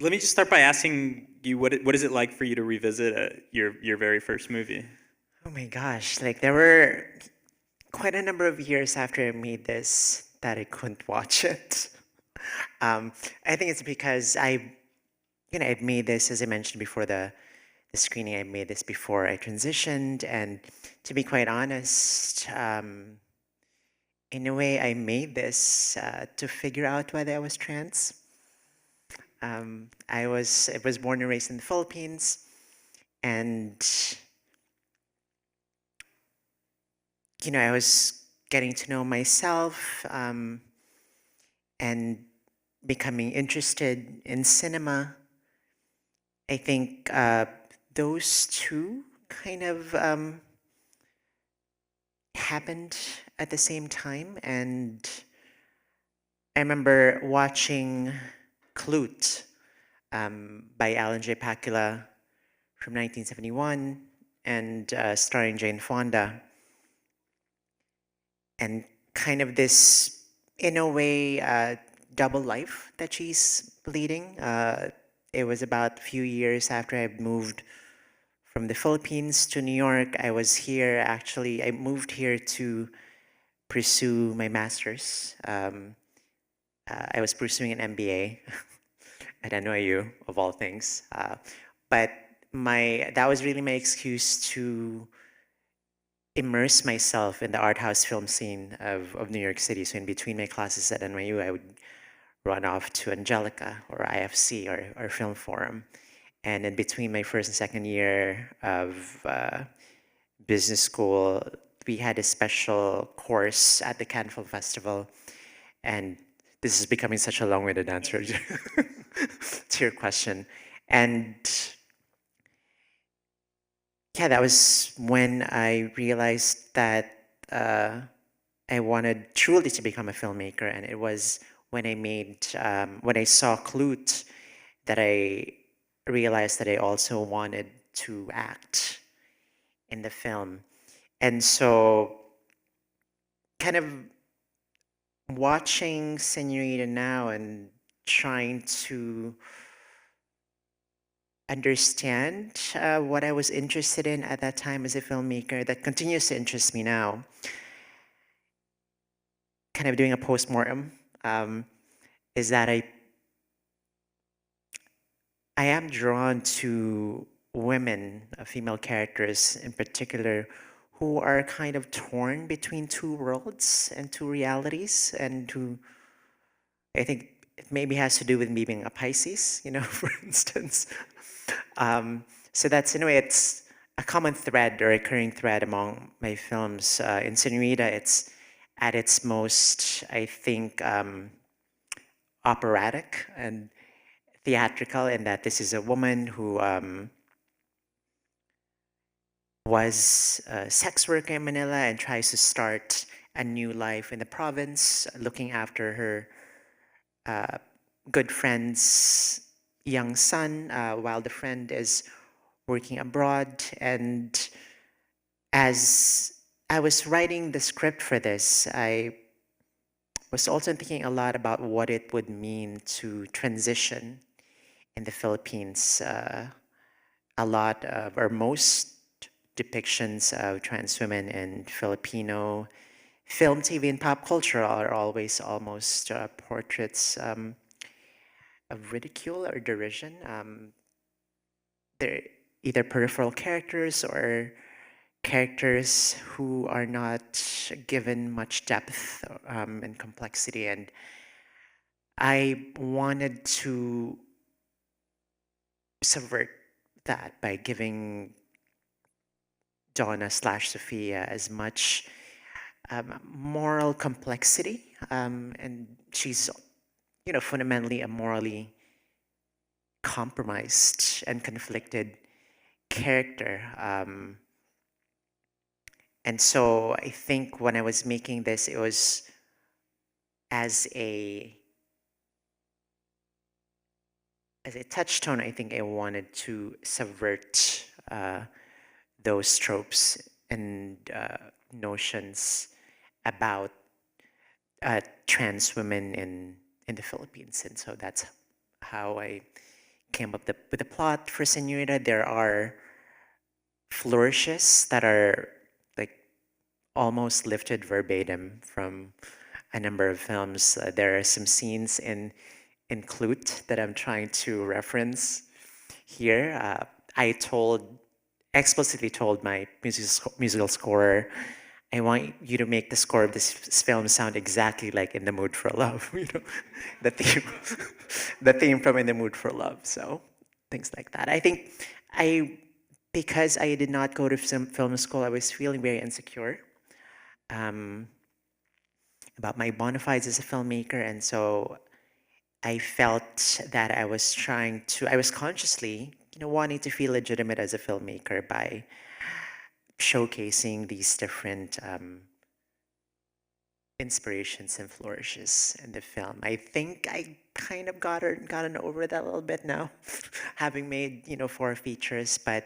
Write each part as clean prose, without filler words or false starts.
Let me just start by asking you, what is it like for you to revisit your very first movie? Oh my gosh, like there were quite a number of years after I made this that I couldn't watch it. Um, I think it's because I'd made this, as I mentioned before the screening, I made this before I transitioned. And to be quite honest, in a way, I made this to figure out whether I was trans. I was born and raised in the Philippines, and I was getting to know myself and becoming interested in cinema. I think those two kind of happened at the same time. And I remember watching Clute by Alan J. Pakula from 1971 and starring Jane Fonda. And kind of this, in a way, double life that she's leading. It was about a few years after I moved from the Philippines to New York. I was here actually, I moved here to pursue my master's. I was pursuing an MBA at NYU, of all things. But that was really my excuse to immerse myself in the art house film scene of New York City. So in between my classes at NYU, I would run off to Angelica or IFC or Film Forum. And in between my first and second year of business school, we had a special course at the Cannes Film Festival. And this is becoming such a long-winded answer to your question. And yeah, that was when I realized that I wanted truly to become a filmmaker. And it was when when I saw Clute that I realized that I also wanted to act in the film. And so, kind of watching Señorita now and trying to understand what I was interested in at that time as a filmmaker that continues to interest me now. Kind of doing a postmortem is that I am drawn to women, female characters in particular, who are kind of torn between two worlds and two realities, and who I think it maybe has to do with me being a Pisces, for instance. So that's, in a way, it's a common thread or recurring thread among my films. In Señorita, it's at its most, I think, operatic and theatrical, in that this is a woman who was a sex worker in Manila and tries to start a new life in the province, looking after her good friend's young son while the friend is working abroad. And as I was writing the script for this, I was also thinking a lot about what it would mean to transition in the Philippines. A lot of, or most depictions of trans women in Filipino film, TV, and pop culture are always almost portraits of ridicule or derision. They're either peripheral characters or characters who are not given much depth and complexity. And I wanted to subvert that by giving Donna slash Sophia as much moral complexity. And she's, fundamentally a morally compromised and conflicted character. And so I think when I was making this, it was as a touchstone. I think I wanted to subvert those tropes and notions about trans women in the Philippines. And so that's how I came up with the plot for Señorita. There are flourishes that are like almost lifted verbatim from a number of films. There are some scenes in Clute that I'm trying to reference here. I explicitly told my musical scorer, I want you to make the score of this film sound exactly like In the Mood for Love, the theme, the theme from In the Mood for Love. So things like that. I think because I did not go to film school, I was feeling very insecure um, about my bona fides as a filmmaker, and so I felt that I was consciously, wanting to feel legitimate as a filmmaker by showcasing these different inspirations and flourishes in the film. I think I kind of gotten over that a little bit now, having made, 4 features, but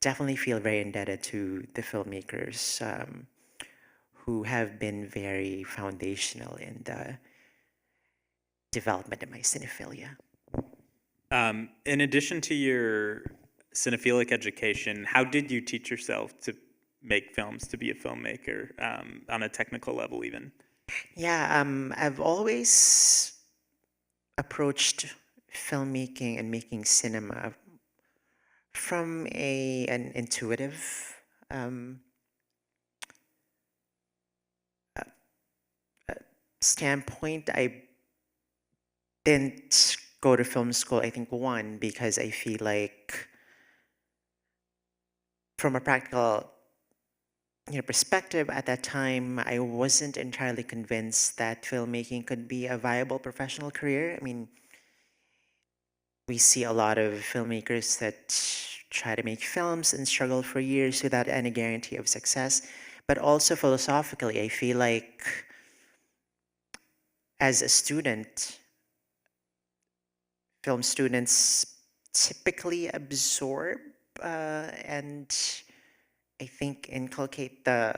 definitely feel very indebted to the filmmakers who have been very foundational in the development of my cinephilia. In addition to your cinephilic education, how did you teach yourself to make films, to be a filmmaker, on a technical level even? Yeah, I've always approached filmmaking and making cinema from an intuitive um, standpoint. I didn't go to film school, I think, one, because I feel like from a practical perspective at that time, I wasn't entirely convinced that filmmaking could be a viable professional career. I mean, we see a lot of filmmakers that try to make films and struggle for years without any guarantee of success. But also philosophically, I feel like as a student, film students typically absorb and I think inculcate the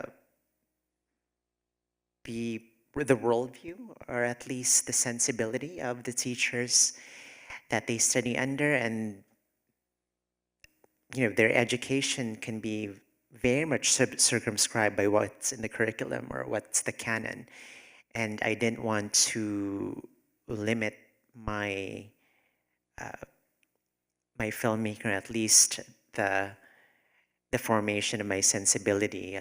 the worldview, or at least the sensibility of the teachers that they study under, and their education can be very much circumscribed by what's in the curriculum or what's the canon. And I didn't want to limit my my filmmaker, at least the the formation of my sensibility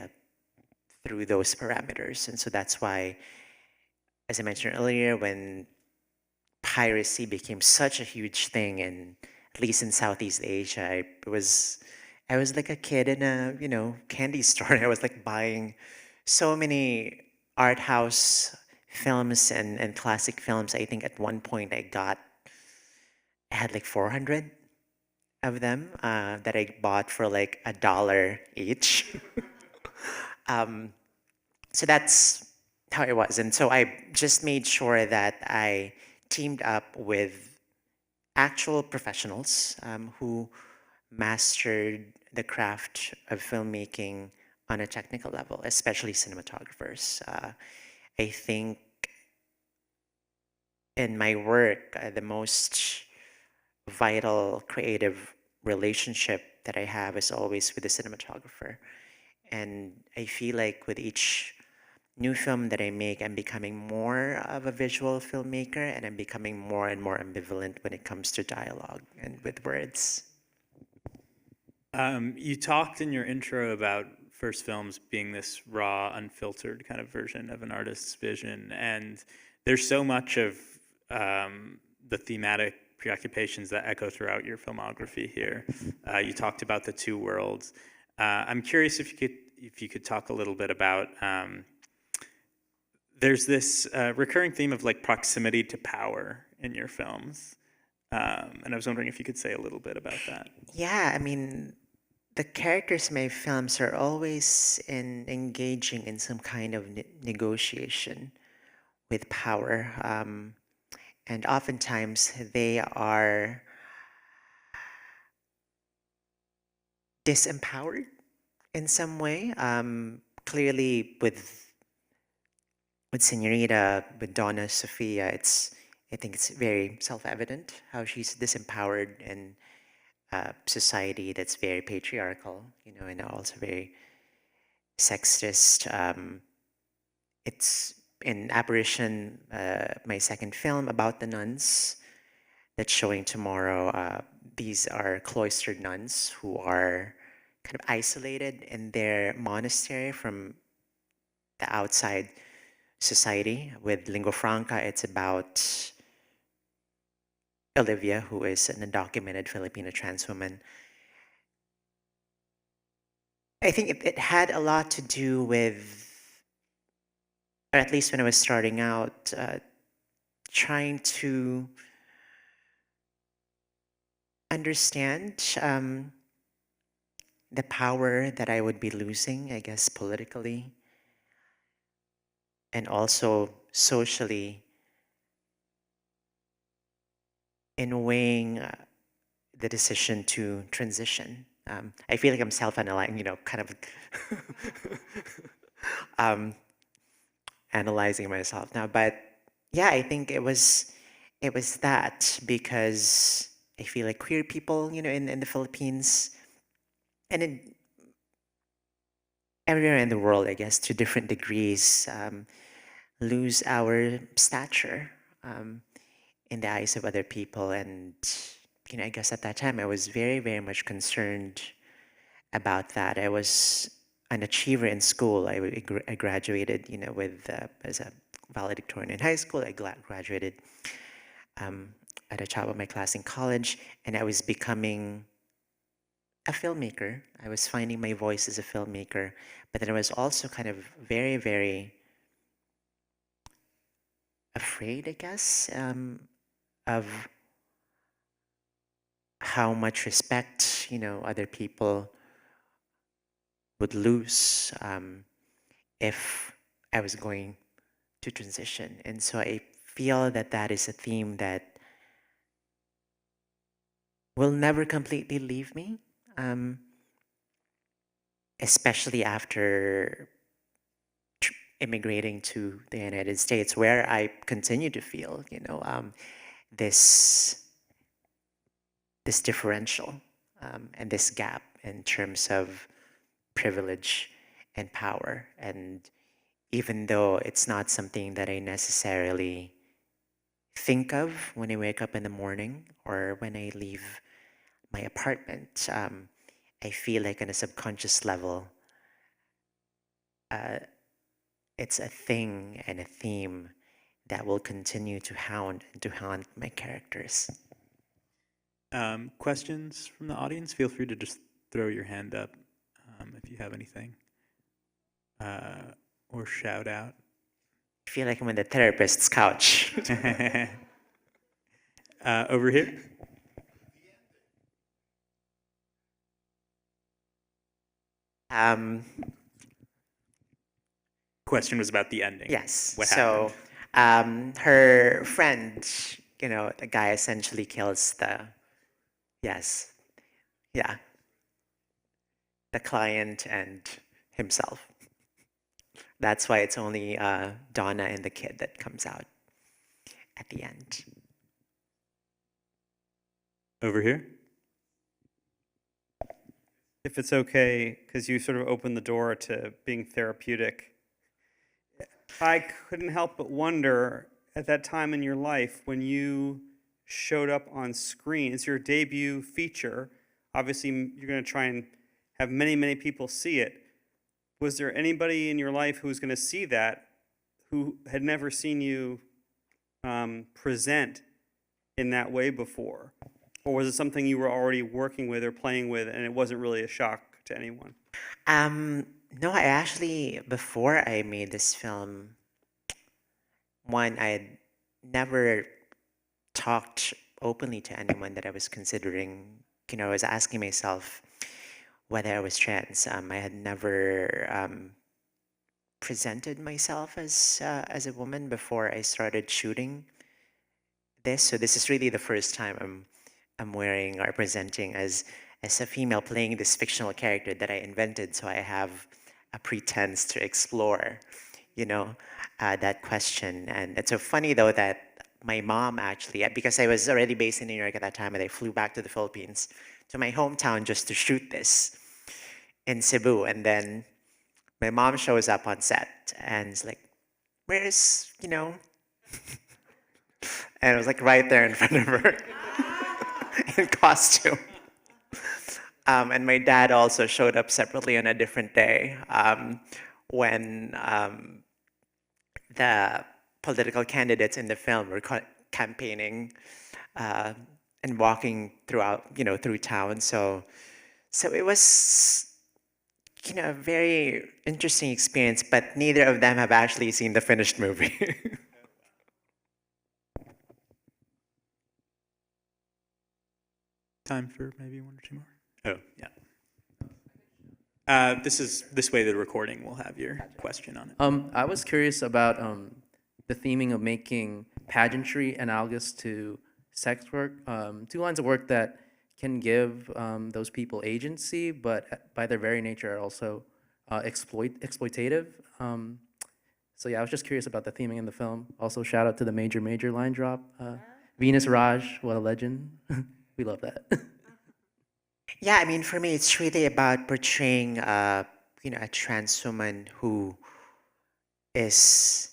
through those parameters. And so that's why, as I mentioned earlier, when piracy became such a huge thing, and at least in Southeast Asia, I was like a kid in a candy store. I was like buying so many art house films and classic films. I think at one point I had like 400 of them that I bought for like $1 each. um, so that's how it was. And so I just made sure that I teamed up with actual professionals who mastered the craft of filmmaking on a technical level, especially cinematographers. I think in my work, the most vital creative relationship that I have is always with the cinematographer. And I feel like with each new film that I make, I'm becoming more of a visual filmmaker, and I'm becoming more and more ambivalent when it comes to dialogue and with words. You talked in your intro about first films being this raw, unfiltered kind of version of an artist's vision, and there's so much of the thematic preoccupations that echo throughout your filmography here. You talked about the two worlds. I'm curious if you could talk a little bit about. There's this recurring theme of like proximity to power in your films. And I was wondering if you could say a little bit about that. Yeah, I mean, the characters in my films are always engaging in some kind of negotiation with power. And oftentimes they are disempowered in some way. Clearly, with Señorita, with Donna, Sophia, I think it's very self-evident how she's disempowered in a society that's very patriarchal, and also very sexist. It's in Apparition, my second film about the nuns that's showing tomorrow. These are cloistered nuns who are kind of isolated in their monastery from the outside society. With Lingua Franca, it's about Olivia, who is an undocumented Filipino trans woman. I think it had a lot to do with, or at least when I was starting out, trying to understand the power that I would be losing, I guess, politically and also socially, in weighing the decision to transition. I feel like I'm self-analyzing, kind of um, analyzing myself now. But yeah, I think it was that, because I feel like queer people, in the Philippines and in everywhere in the world, I guess, to different degrees, lose our stature in the eyes of other people. And, I guess at that time I was very, very much concerned about that. I was an achiever in school. I graduated, with as a valedictorian in high school. I graduated at the top of my class in college, and I was becoming a filmmaker. I was finding my voice as a filmmaker, but then I was also kind of very, very afraid, I guess, of how much respect, other people would lose if I was going to transition. And so I feel that that is a theme that will never completely leave me, especially after immigrating to the United States, where I continue to feel, this differential and this gap in terms of privilege and power. And even though it's not something that I necessarily think of when I wake up in the morning or when I leave my apartment, I feel like on a subconscious level, it's a thing and a theme that will continue to haunt my characters. Questions from the audience? Feel free to just throw your hand up if you have anything, or shout out. I feel like I'm on the therapist's couch. Over here. Question was about the ending. Yes. What so, happened? Her friend, the guy essentially kills yes, yeah, the client and himself. That's why it's only Donna and the kid that comes out at the end. Over here. If it's okay, because you sort of opened the door to being therapeutic, I couldn't help but wonder at that time in your life when you showed up on screen. It's your debut feature. Obviously, you're going to try and have many, many people see it. Was there anybody in your life who was going to see that who had never seen you present in that way before? Or was it something you were already working with or playing with and it wasn't really a shock to anyone? No, I actually, before I made this film, one, I had never talked openly to anyone that I was considering. I was asking myself whether I was trans. I had never presented myself as a woman before I started shooting this. So this is really the first time I'm wearing or presenting as a female playing this fictional character that I invented. So I have a pretense to explore, that question. And it's so funny though that my mom actually, because I was already based in New York at that time, and I flew back to the Philippines, to my hometown, just to shoot this in Cebu. And then my mom shows up on set and is like, "Where's, and I was like right there in front of her in costume. And my dad also showed up separately on a different day, when the political candidates in the film were campaigning, uh, and walking through town. So it was, a very interesting experience, but neither of them have actually seen the finished movie. Time for maybe one or two more. Oh, yeah. This way the recording will have your question on it. I was curious about the theming of making pageantry analogous to sex work. Two lines of work that can give those people agency, but by their very nature are also exploitative. So yeah, I was just curious about the theming in the film. Also, shout out to the major line drop. Venus Raj, what a legend. We love that. Yeah, I mean, for me, it's really about portraying, a trans woman who is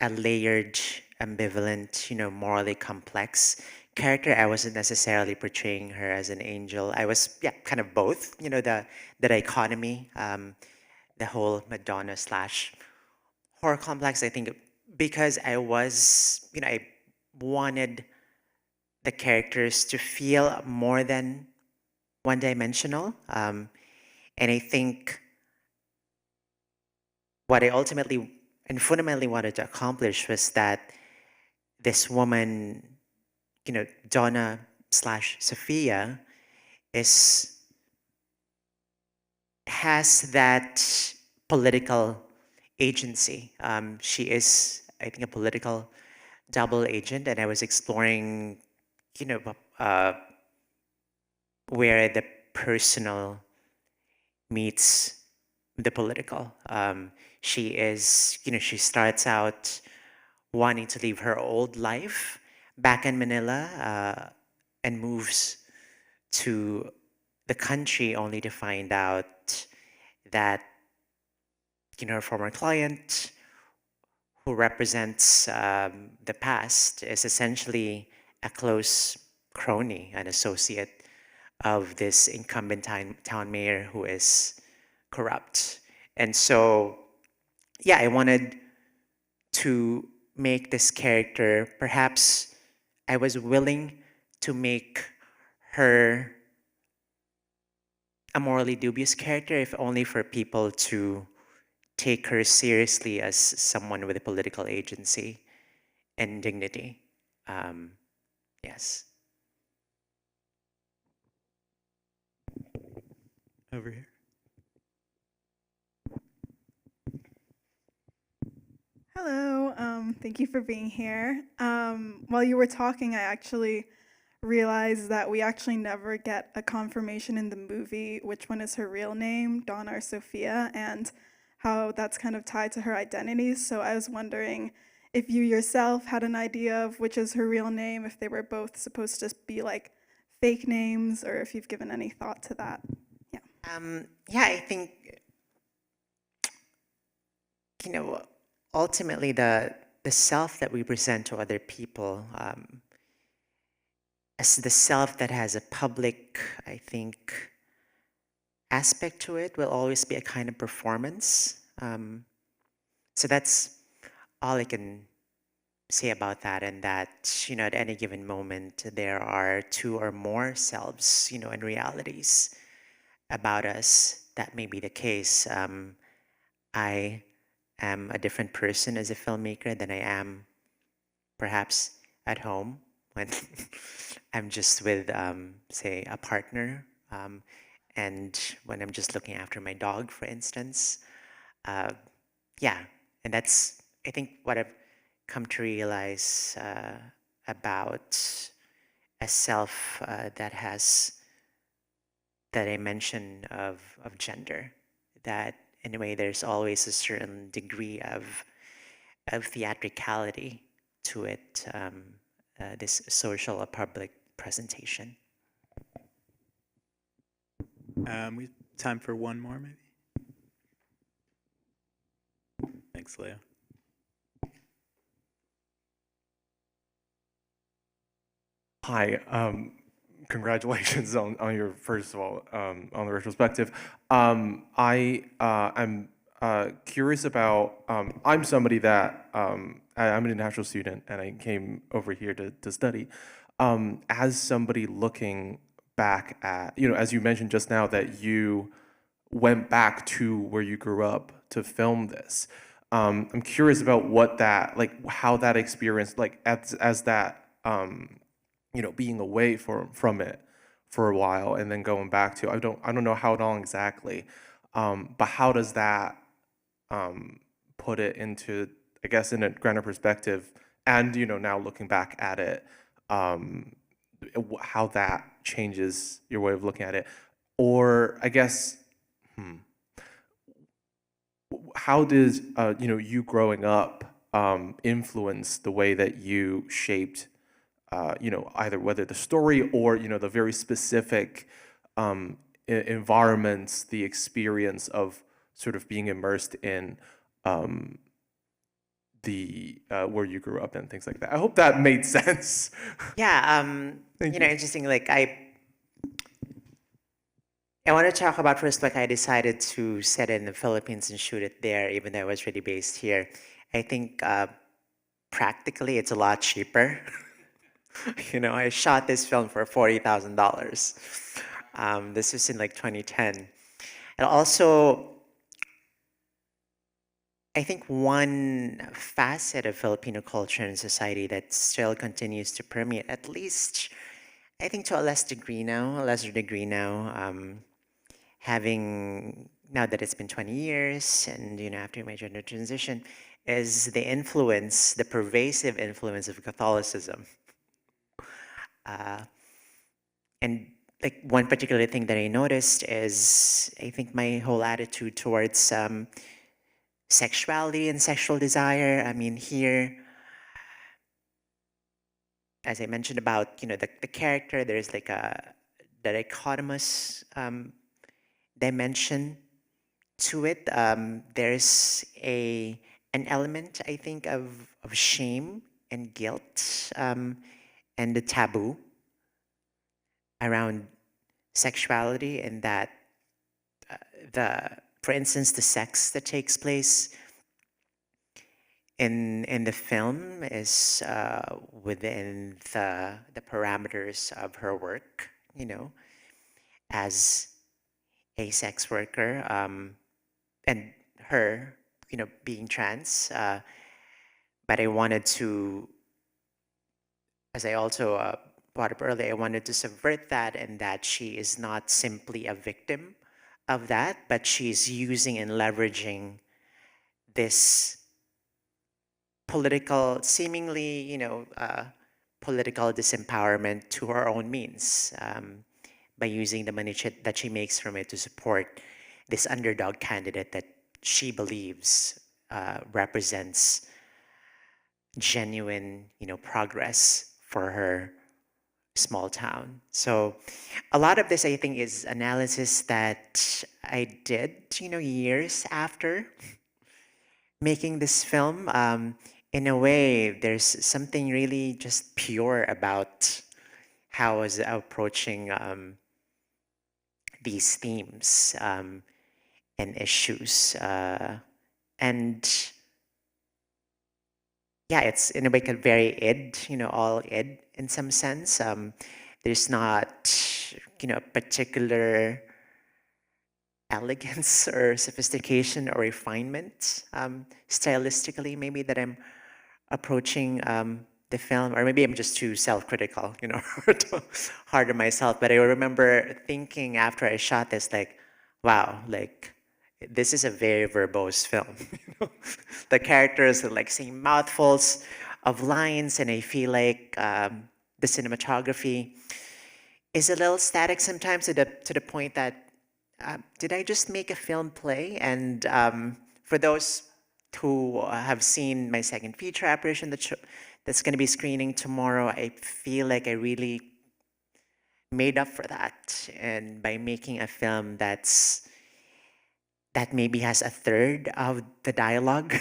a layered, ambivalent, morally complex character. I wasn't necessarily portraying her as an angel. I was, yeah, kind of both. The dichotomy, the whole Madonna slash horror complex. I think because I wanted the characters to feel more than one-dimensional. And I think what I ultimately and fundamentally wanted to accomplish was that this woman, Donna slash Sophia, has that political agency. She is, I think, a political double agent, and I was exploring, uh, where the personal meets the political. She starts out wanting to leave her old life back in Manila, and moves to the country only to find out that, her former client, who represents the past, is essentially a close crony, an associate of this incumbent town mayor who is corrupt. And so, yeah, I wanted to make this character, perhaps I was willing to make her a morally dubious character, if only for people to take her seriously as someone with a political agency and dignity. Yes. Over here. Hello, thank you for being here. While you were talking, I actually realized that we actually never get a confirmation in the movie which one is her real name, Donna or Sophia, and how that's kind of tied to her identity. So I was wondering if you yourself had an idea of which is her real name, if they were both supposed to be like fake names, or if you've given any thought to that. Yeah. Yeah, I think, ultimately the self that we present to other people, as the self that has a public, I think, aspect to it, will always be a kind of performance. So that's all I can say about that, and that, at any given moment, there are two or more selves, and realities about us. That may be the case. I am a different person as a filmmaker than I am perhaps at home when I'm just with, say, a partner, and when I'm just looking after my dog, for instance. Yeah, and that's, I think, what I've come to realize about a self that dimension of gender, that in a way there's always a certain degree of theatricality to it, this social or public presentation. We have time for one more, maybe. Thanks, Leo. Hi, congratulations on your, first of all, on the retrospective. I'm curious about, I'm somebody that, I'm an international student and I came over here to study. As somebody looking back at, as you mentioned just now that you went back to where you grew up to film this. I'm curious about what that, like how that experience, like as that, being away from it for a while and then going back to, I don't know how long exactly, but how does that put it into, I guess, in a grander perspective, and now looking back at it, how that changes your way of looking at it, or I guess, how does you growing up influence the way that you shaped either whether the story or the very specific environments, the experience of sort of being immersed in the where you grew up and things like that. I hope that made sense. Yeah, Thank you. interesting. Like I want to talk about first, like I decided to set it in the Philippines and shoot it there, even though it was really based here. I think practically it's a lot cheaper. I shot this film for $40,000. This was in like 2010. And also, I think one facet of Filipino culture and society that still continues to permeate, at least, I think to a lesser degree now, having, now that it's been 20 years and, after my gender transition, is the influence, the pervasive influence of Catholicism. And like one particular thing that I noticed is, I think my whole attitude towards sexuality and sexual desire. I mean, here, as I mentioned about, the character, there's like the dichotomous dimension to it. There's an element, I think, of shame and guilt and the taboo around sexuality, and that for instance, the sex that takes place in the film is within the parameters of her work, as a sex worker, and her, being trans. But I wanted to, as I also brought up earlier, I wanted to subvert that, and that she is not simply a victim of that, but she's using and leveraging this political, seemingly, political disempowerment to her own means, by using the money that she makes from it to support this underdog candidate that she believes represents genuine, progress for her small town. So a lot of this, I think, is analysis that I did, years after making this film. In a way, there's something really just pure about how I was approaching these themes and issues. And yeah, it's in a way very id, all id in some sense. There's not, a particular elegance or sophistication or refinement stylistically, maybe, that I'm approaching the film, or maybe I'm just too self-critical, hard on myself. But I remember thinking after I shot this, like, wow, like, this is a very verbose film. The characters are like saying mouthfuls of lines, and I feel like the cinematography is a little static sometimes, to the point that did I just make a film play? And for those who have seen my second feature, Apparition, that's going to be screening tomorrow, I feel like I really made up for that, and by making a film that maybe has a third of the dialogue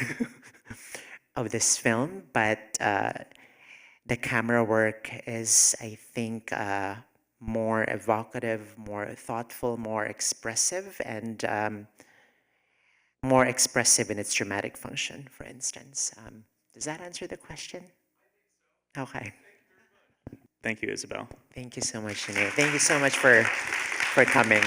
of this film, but the camera work is, I think, more evocative, more thoughtful, more expressive, and more expressive in its dramatic function, for instance. Does that answer the question? Okay. Thank you, Isabel. Thank you so much, Inney. Thank you so much for coming.